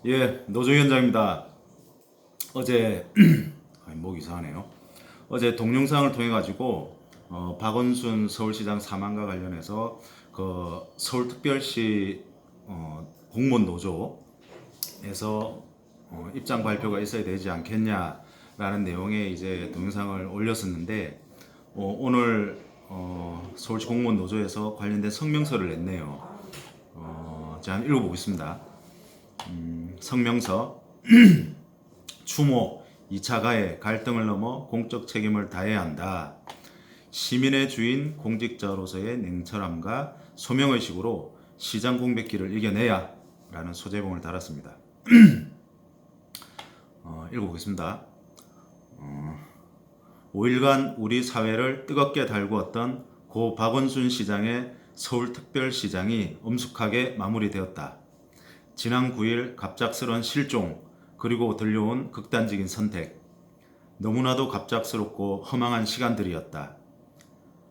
예, 노조위원장입니다. 어제 목 이상하네요. 어제 동영상을 통해 가지고 박원순 서울시장 사망과 관련해서 그 서울특별시 공무원 노조에서 입장 발표가 있어야 되지 않겠냐라는 내용의 이제 동영상을 올렸었는데 오늘 서울시 공무원 노조에서 관련된 성명서를 냈네요. 제가 한번 읽어보겠습니다. 성명서 추모 2차 가해 갈등을 넘어 공적 책임을 다해야 한다. 시민의 주인 공직자로서의 냉철함과 소명의식으로 시장 공백기를 이겨내야 라는 소제봉을 달았습니다. 읽어보겠습니다. 5일간 우리 사회를 뜨겁게 달구었던 고 박원순 시장의 서울특별시장이 엄숙하게 마무리되었다. 지난 9일 갑작스런 실종 그리고 들려온 극단적인 선택. 너무나도 갑작스럽고 허망한 시간들이었다.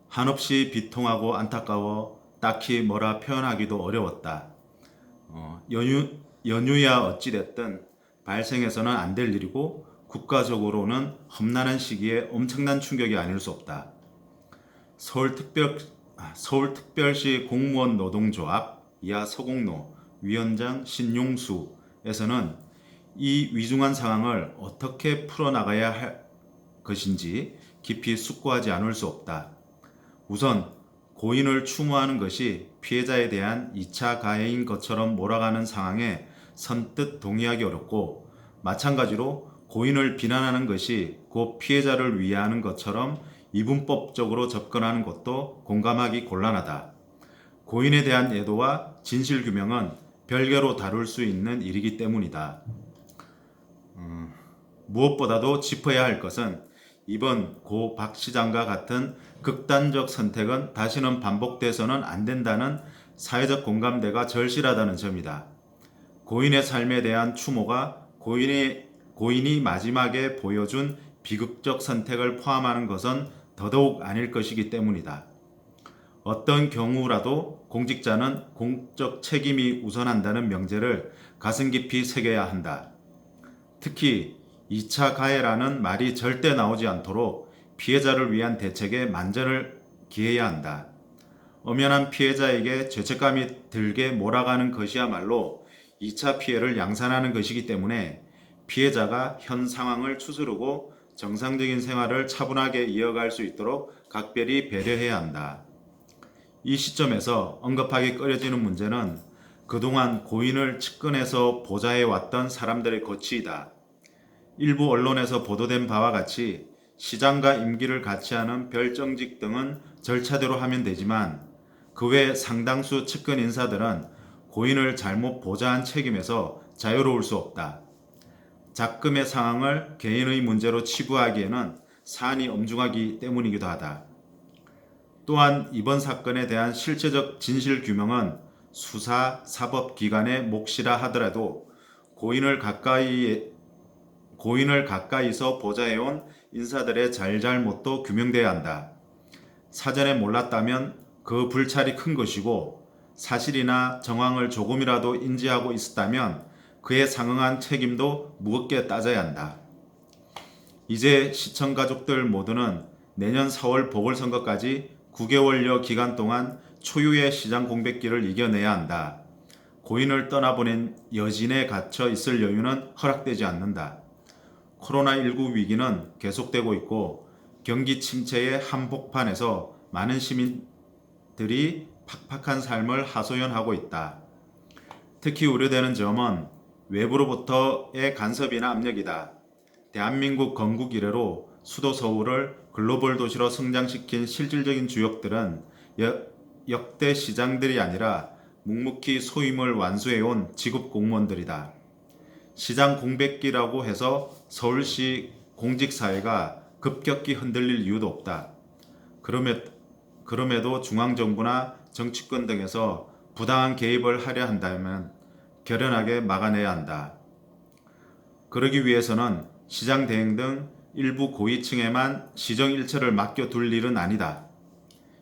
한없이 비통하고 안타까워 딱히 뭐라 표현하기도 어려웠다. 연유야 어찌됐든 발생해서는 안 될 일이고 국가적으로는 험난한 시기에 엄청난 충격이 아닐 수 없다. 서울특별시 공무원 노동조합 이하 서공노 위원장 신용수에서는 이 위중한 상황을 어떻게 풀어나가야 할 것인지 깊이 숙고하지 않을 수 없다. 우선 고인을 추모하는 것이 피해자에 대한 2차 가해인 것처럼 몰아가는 상황에 선뜻 동의하기 어렵고, 마찬가지로 고인을 비난하는 것이 곧 피해자를 위하는 것처럼 이분법적으로 접근하는 것도 공감하기 곤란하다. 고인에 대한 애도와 진실규명은 별개로 다룰 수 있는 일이기 때문이다. 무엇보다도 짚어야 할 것은 이번 고 박 시장과 같은 극단적 선택은 다시는 반복돼서는 안 된다는 사회적 공감대가 절실하다는 점이다. 고인의 삶에 대한 추모가 고인이 마지막에 보여준 비극적 선택을 포함하는 것은 더더욱 아닐 것이기 때문이다. 어떤 경우라도 공직자는 공적 책임이 우선한다는 명제를 가슴 깊이 새겨야 한다. 특히 2차 가해라는 말이 절대 나오지 않도록 피해자를 위한 대책에 만전을 기해야 한다. 엄연한 피해자에게 죄책감이 들게 몰아가는 것이야말로 2차 피해를 양산하는 것이기 때문에 피해자가 현 상황을 추스르고 정상적인 생활을 차분하게 이어갈 수 있도록 각별히 배려해야 한다. 이 시점에서 언급하기 꺼려지는 문제는 그동안 고인을 측근에서 보좌해왔던 사람들의 거취이다. 일부 언론에서 보도된 바와 같이 시장과 임기를 같이 하는 별정직 등은 절차대로 하면 되지만 그 외 상당수 측근 인사들은 고인을 잘못 보좌한 책임에서 자유로울 수 없다. 작금의 상황을 개인의 문제로 치부하기에는 사안이 엄중하기 때문이기도 하다. 또한 이번 사건에 대한 실체적 진실규명은 수사, 사법기관의 몫이라 하더라도 고인을 가까이서 보좌해온 인사들의 잘잘못도 규명돼야 한다. 사전에 몰랐다면 그 불찰이 큰 것이고, 사실이나 정황을 조금이라도 인지하고 있었다면 그에 상응한 책임도 무겁게 따져야 한다. 이제 시청 가족들 모두는 내년 4월 보궐선거까지 9개월여 기간 동안 초유의 시장 공백기를 이겨내야 한다. 고인을 떠나보낸 여진에 갇혀 있을 여유는 허락되지 않는다. 코로나19 위기는 계속되고 있고 경기 침체의 한복판에서 많은 시민들이 팍팍한 삶을 하소연하고 있다. 특히 우려되는 점은 외부로부터의 간섭이나 압력이다. 대한민국 건국 이래로 수도 서울을 글로벌 도시로 성장시킨 실질적인 주역들은 역대 시장들이 아니라 묵묵히 소임을 완수해온 지급 공무원들이다. 시장 공백기라고 해서 서울시 공직사회가 급격히 흔들릴 이유도 없다. 그럼에도 중앙정부나 정치권 등에서 부당한 개입을 하려 한다면 결연하게 막아내야 한다. 그러기 위해서는 시장 대행 등 일부 고위층에만 시정 일처를 맡겨둘 일은 아니다.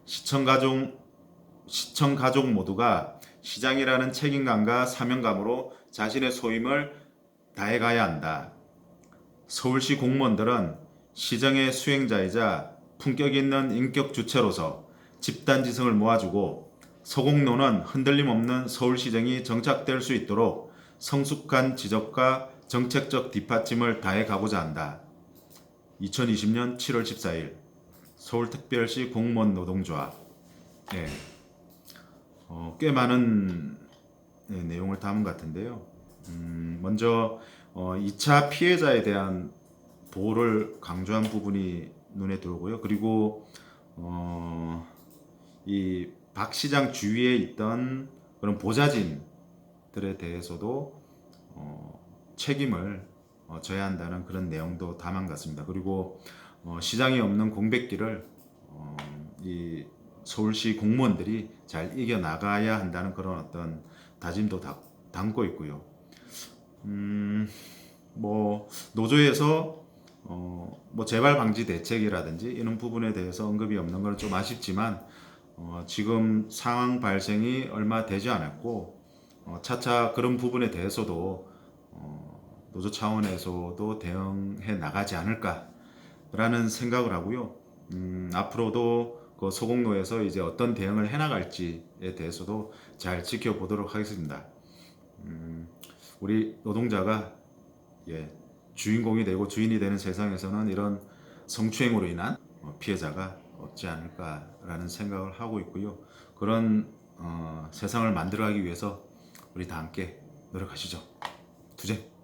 시청 가족 모두가 시장이라는 책임감과 사명감으로 자신의 소임을 다해가야 한다. 서울시 공무원들은 시정의 수행자이자 품격 있는 인격 주체로서 집단지성을 모아주고 서공로는 흔들림 없는 서울시정이 정착될 수 있도록 성숙한 지적과 정책적 뒷받침을 다해가고자 한다. 2020년 7월 14일 서울특별시 공무원 노동조합. 네. 꽤 많은 내용을 담은 것 같은데요. 먼저 2차 피해자에 대한 보호를 강조한 부분이 눈에 들어오고요. 그리고 이 박 시장 주위에 있던 그런 보좌진들에 대해서도 책임을 져야 한다는 그런 내용도 담은 것 같습니다. 그리고 시장이 없는 공백기를 이 서울시 공무원들이 잘 이겨나가야 한다는 그런 어떤 다짐도 담고 있고요. 뭐 노조에서 뭐 재발 방지 대책이라든지 이런 부분에 대해서 언급이 없는 건 좀 아쉽지만 지금 상황 발생이 얼마 되지 않았고 차차 그런 부분에 대해서도 노조 차원에서도 대응해 나가지 않을까라는 생각을 하고요. 앞으로도 그 소공로에서 이제 어떤 대응을 해 나갈지에 대해서도 잘 지켜보도록 하겠습니다. 우리 노동자가 주인공이 되고 주인이 되는 세상에서는 이런 성추행으로 인한 피해자가 없지 않을까라는 생각을 하고 있고요. 그런 세상을 만들어가기 위해서 우리 다 함께 노력하시죠. 투쟁!